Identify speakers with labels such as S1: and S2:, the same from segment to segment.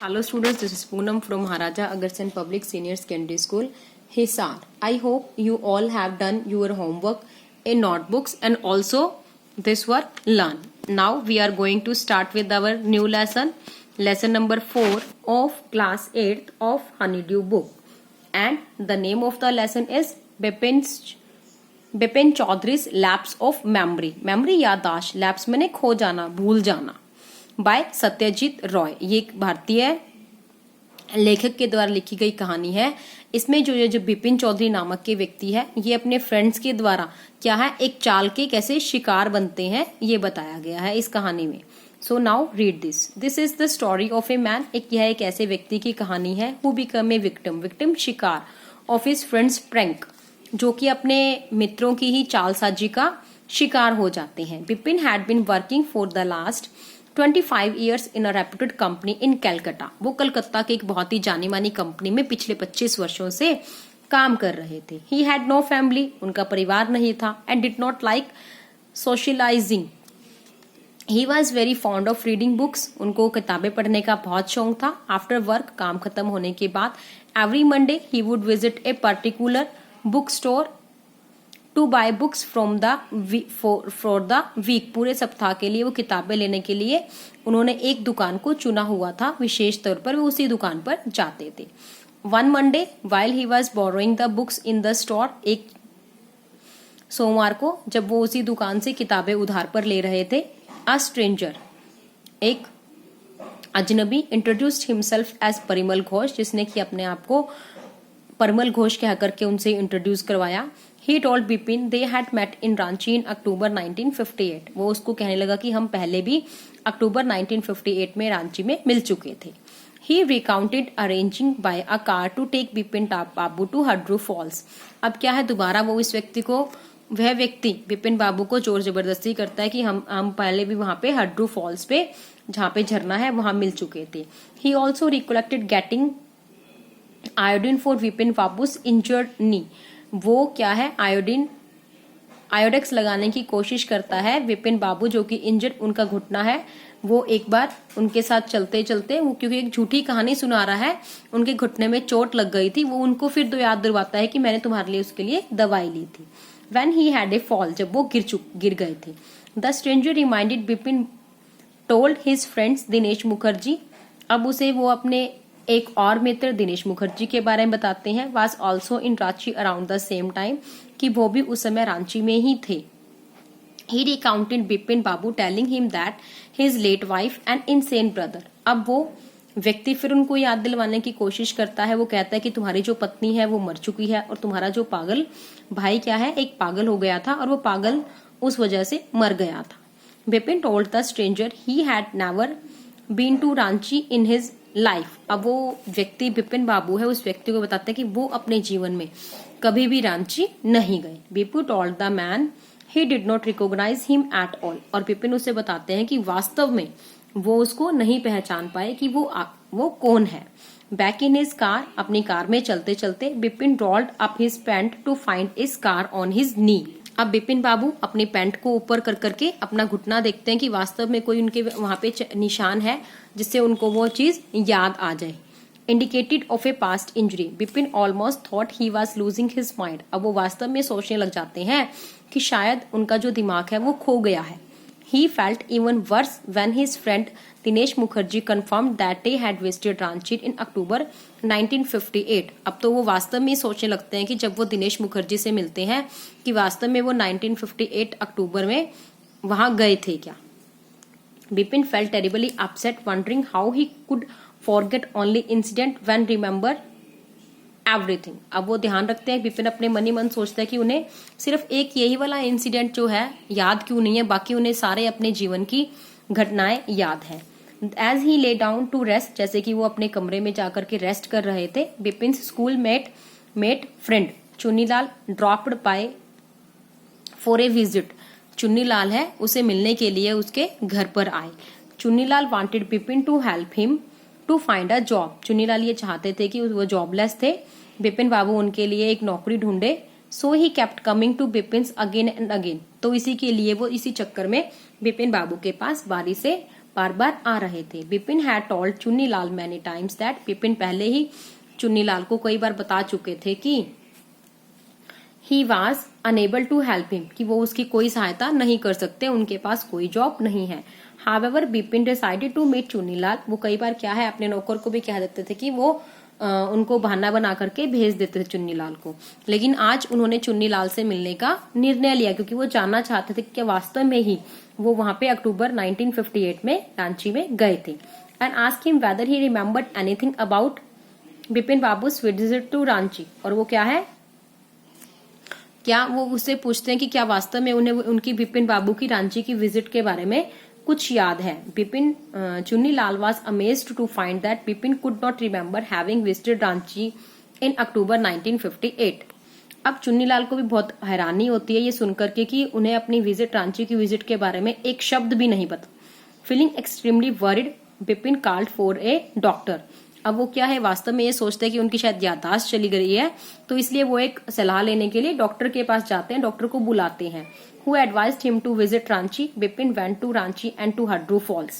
S1: Hello students, this is Poonam from Maharaja Agarsen Public Senior Secondary School, Hisar. I hope you all have done your homework in notebooks and also this work learn. Now we are going to start with our new lesson number 4 of class 8th of Honeydew book. And the name of the lesson is Bipin Chaudhary's Lapse of Memory. Memory याददाश्त, lapse मैंने खो जाना, भूल जाना. Bye Satyajit Roy. ये एक भारतीय लेखक के द्वारा लिखी गई कहानी है. इसमें जो बिपिन चौधरी नामक के व्यक्ति है, ये अपने फ्रेंड्स के द्वारा क्या है, एक चाल के कैसे शिकार बनते हैं ये बताया गया है इस कहानी में. So now read this is the story of a man. यह एक ऐसे व्यक्ति की कहानी है हु बिकम ए विक्टिम शिकार ऑफ हिज फ्रेंड्स प्रैंक, जो कि अपने मित्रों की ही चालसाजी का शिकार हो जाते हैं. Bipin had been working for the last 25 years in a reputed company in Calcutta. वो कलकत्ता की एक बहुत ही जानी मानी कंपनी में पिछले 25 वर्षों से काम कर रहे थे. He had no family, उनका परिवार नहीं था, and did not like socializing. He was very fond of reading books. उनको किताबें पढ़ने का बहुत शौक था. After work, काम खत्म होने के बाद every Monday he would visit a particular bookstore to buy books from the for the week. पूरे सप्ताह के लिए वो किताबें लेने के लिए उन्होंने एक दुकान को चुना हुआ था. विशेष तौर पर वो उसी दुकान पर जाते थे. One Monday while he was borrowing the books in the store, एक सोमवार को जब वो उसी दुकान से किताबें उधार पर ले रहे थे, अ स्ट्रेंजर, एक अजनबी, introduced himself as Parimal Ghosh, जिसने कि अपने आप को परिमल घोष कह करके उनसे इंट्रोड्यूस करवाया. He told Bipin they had met in Ranchi in October 1958. वो उसको कहने लगा कि हम पहले भी अक्टूबर 1958 में रांची में मिल चुके थे. He recounted arranging by a car to take Bipin Babu to Hadru Falls. अब क्या है, दोबारा वो इस व्यक्ति को, वह व्यक्ति बिपिन बाबू को जोर जबरदस्ती करता है कि हम पहले भी वहां पे हड्रू फॉल्स पे, जहाँ पे झरना है, वहां मिल चुके थे. He also recollected getting iodine for Bipin बाबू's injured knee. वो क्या है, आयोडेक्स लगाने की कोशिश करता है विपिन बाबू, जो कि इंजर्ड उनका घुटना है. वो एक बार उनके साथ चलते चलते, वो क्योंकि एक झूठी कहानी सुना रहा है, उनके घुटने में चोट लग गई थी. वो उनको फिर याद दिलवाता है कि मैंने तुम्हारे लिए उसके लिए दवाई ली थी. When he had a fall, जब वो गिर गए थे. The stranger reminded Bipin told his friends Dinesh Mukherjee. अब उसे वो अपने एक और मित्र दिनेश मुखर्जी के बारे में बताते हैं. Was also in Ranchi around the same time, कि वो भी उस समय रांची में ही थे. He recounted Bipin Babu telling him that his late wife and insane brother. अब वो व्यक्ति फिर उनको याद दिलवाने की कोशिश करता है. वो कहता है कि तुम्हारी जो पत्नी है वो मर चुकी है, और तुम्हारा जो पागल भाई क्या है, एक पागल हो गया था, और वो पागल उस वजह से मर गया था. Bipin told the stranger he had never been to Ranchi in his life. अब वो व्यक्ति बिपिन बाबू है, उस व्यक्ति को बताते हैं कि वो अपने जीवन में कभी भी रांची नहीं गए. Bipin told the man he did not recognise him at all. और बिपिन उसे बताते हैं कि वास्तव में वो उसको नहीं पहचान पाए कि वो कौन है. बैक इन हिज कार, अपनी कार में चलते चलते Bipin rolled up his pants to find a scar on his knee. अब बिपिन बाबू अपनी पैंट को ऊपर कर करके अपना घुटना देखते हैं कि वास्तव में कोई उनके वहां पे निशान है, जिससे उनको वो चीज याद आ जाए. Indicated of A past injury. Bipin almost thought he was losing his mind. अब वो वास्तव में सोचने लग जाते हैं कि शायद उनका जो दिमाग है वो खो गया है. He felt even worse when his friend Dinesh Mukherjee confirmed that they had visited Ranchi in October 1958. अब तो वो वास्तव में सोचने लगते हैं कि जब वो दिनेश मुखर्जी से मिलते हैं कि वास्तव में वो 1958 अक्टूबर में वहां गए थे क्या. Bipin felt terribly upset, wondering how he could forget only incident when remember everything. अब वो ध्यान रखते हैं, बिपिन अपने मन ही मन सोचता है कि उन्हें सिर्फ एक यही वाला इंसिडेंट जो है याद क्यों नहीं है, बाकी उन्हें सारे अपने जीवन की घटनाएं याद है. As he lay down to rest, जैसे कि वो अपने कमरे में जाकर के रेस्ट कर रहे थे, Bipin school mate friend Chunnilal dropped by for a visit. Chunnilal है, उसे मिलने के लिए उसके घर पर आए. Chunnilal wanted Bipin to help him to find a job. Chunnilal ये चाहते थे कि वो जॉबलेस थे, बिपिन बाबू उनके लिए एक नौकरी ढूंढे. So he kept coming to Bipin again and again. तो इसी के लिए वो इसी चक्कर में बिपिन बाबू के पास बारी से बार बार आ रहे थे। Bipin had told Chunnilal many times that, Vipin पहले ही चुन्नीलाल को कई बार बता चुके थे कि he was unable to help him, कि वो उसकी कोई सहायता नहीं कर सकते, उनके पास कोई जॉब नहीं है। However Bipin decided to meet Chunnilal, वो कई बार क्या है अपने नौकर को भी कह देते थे कि वो उनको बहाना बना करके भेज देते थे चुन्नीलाल को, लेकिन आज उन्होंने चुन्नीलाल से मिलने का निर्णय लिया क्योंकि वो जानना चाहते थे कि वास्तव में ही वो वहां पे अक्टूबर 1958 में रांची में गए थे। And ask him whether he remembered anything about Bipin Babu's visit to Ranchi, और वो क्या है, क्या वो उससे पूछते हैं कि क्या वास्तव में उन्हें उनकी बिपिन बाबू की रांची की विजिट के बारे में कुछ याद है। Bipin Chunnilal was amazed to find that Bipin could not remember having visited Ranchi in October 1958। अब चुन्नीलाल को भी बहुत हैरानी होती है ये सुनकर के कि उन्हें अपनी विजिट रांची की विजिट के बारे में एक शब्द भी नहीं पता। Feeling extremely worried Bipin called for a doctor. अब वो क्या है, वास्तव में ये सोचते हैं कि उनकी शायद याददाश्त चली गई है, तो इसलिए वो एक सलाह लेने के लिए डॉक्टर के पास जाते हैं, डॉक्टर को बुलाते हैं। Who advised him to visit Ranchi? Bipin went to Ranchi and to Hadru Falls.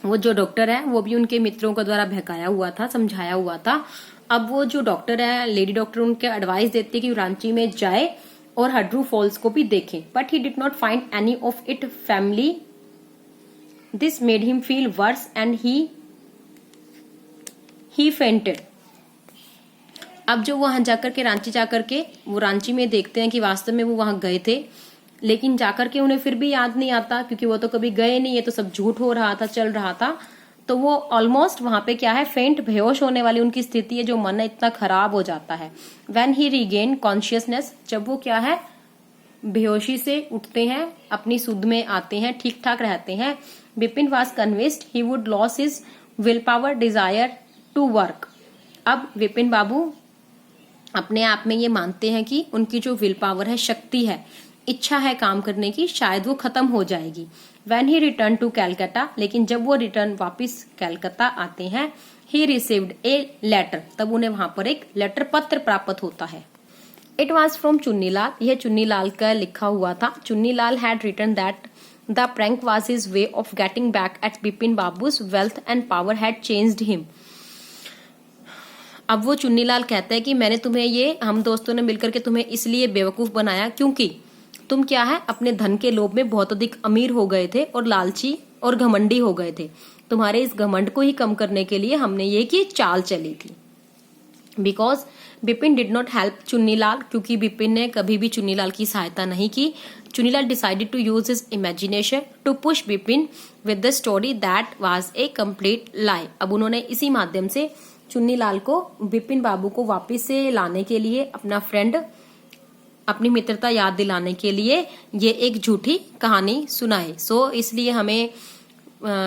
S1: वो जो डॉक्टर है वो भी उनके मित्रों के द्वारा बहकाया हुआ था, समझाया हुआ था। अब वो जो डॉक्टर है, लेडी डॉक्टर, उनके एडवाइस देती है कि रांची में जाए और हड्रू फॉल्स को भी देखें, but he did not find any of it family. This made him feel worse and he fainted. अब जो वहां जाकर के रांची जाकर के वो रांची में देखते हैं कि वास्तव में वो वहां गए थे, लेकिन जाकर के उन्हें फिर भी याद नहीं आता क्योंकि वो तो कभी गए नहीं, ये तो सब झूठ हो रहा था, चल रहा था। तो वो ऑलमोस्ट वहां पे क्या है, फेंट, बेहोश होने वाली उनकी स्थिति है, जो मन है इतना खराब हो जाता है। व्हेन ही रीगेन कॉन्शियसनेस, जब वो क्या है बेहोशी से उठते हैं, अपनी सुध में आते हैं, ठीक ठाक रहते हैं, Bipin was convinced he would lose his will power desire to work. अब विपिन बाबू अपने आप में ये मानते हैं कि उनकी जो विल पावर है, शक्ति है, इच्छा है काम करने की, शायद वो खत्म हो जाएगी। When he returned to Calcutta, लेकिन जब वो रिटर्न वापिस कैलकाता आते हैं, he received a letter, तब उन्हें वहां पर एक लेटर, पत्र प्राप्त होता है। It was from चुन्नीलाल, यह चुन्नीलाल का लिखा हुआ था। Chunnilal had written that the prank was his way of getting back at Bipin Babu's wealth and power had changed him। अब वो चुन्नीलाल कहता है कि मैंने तुम्हें ये, हम दोस्तों ने मिलकर के तुम्हें इसलिए बेवकूफ बनाया क्योंकि तुम क्या है अपने धन के लोभ में बहुत अधिक अमीर हो गए थे और लालची और घमंडी हो गए थे। तुम्हारे इस घमंड को ही कम करने के लिए हमने ये की चाल चली थी। Because Bipin did not help Chunnilal, क्योंकि बिपिन ने कभी भी चुन्नीलाल की सहायता नहीं की। Chunnilal decided to use his imagination to push Bipin with the story that was a complete lie. अब उन्होंने इसी माध्यम से चुन्नीलाल को, बिपिन बाबू को वापिस से लाने के लिए, अपना फ्रेंड, अपनी मित्रता याद दिलाने के लिए ये एक झूठी कहानी सुनाए। सो इसलिए हमें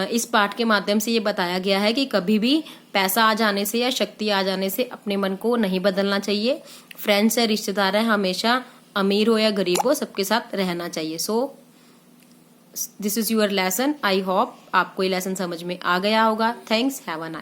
S1: इस पाठ के माध्यम से ये बताया गया है कि कभी भी पैसा आ जाने से या शक्ति आ जाने से अपने मन को नहीं बदलना चाहिए। फ्रेंड्स है, रिश्तेदार है, हमेशा अमीर हो या गरीब हो, सबके साथ रहना चाहिए। So this is your lesson. I hope आपको ये लेसन समझ में आ गया होगा। Thanks, have a nice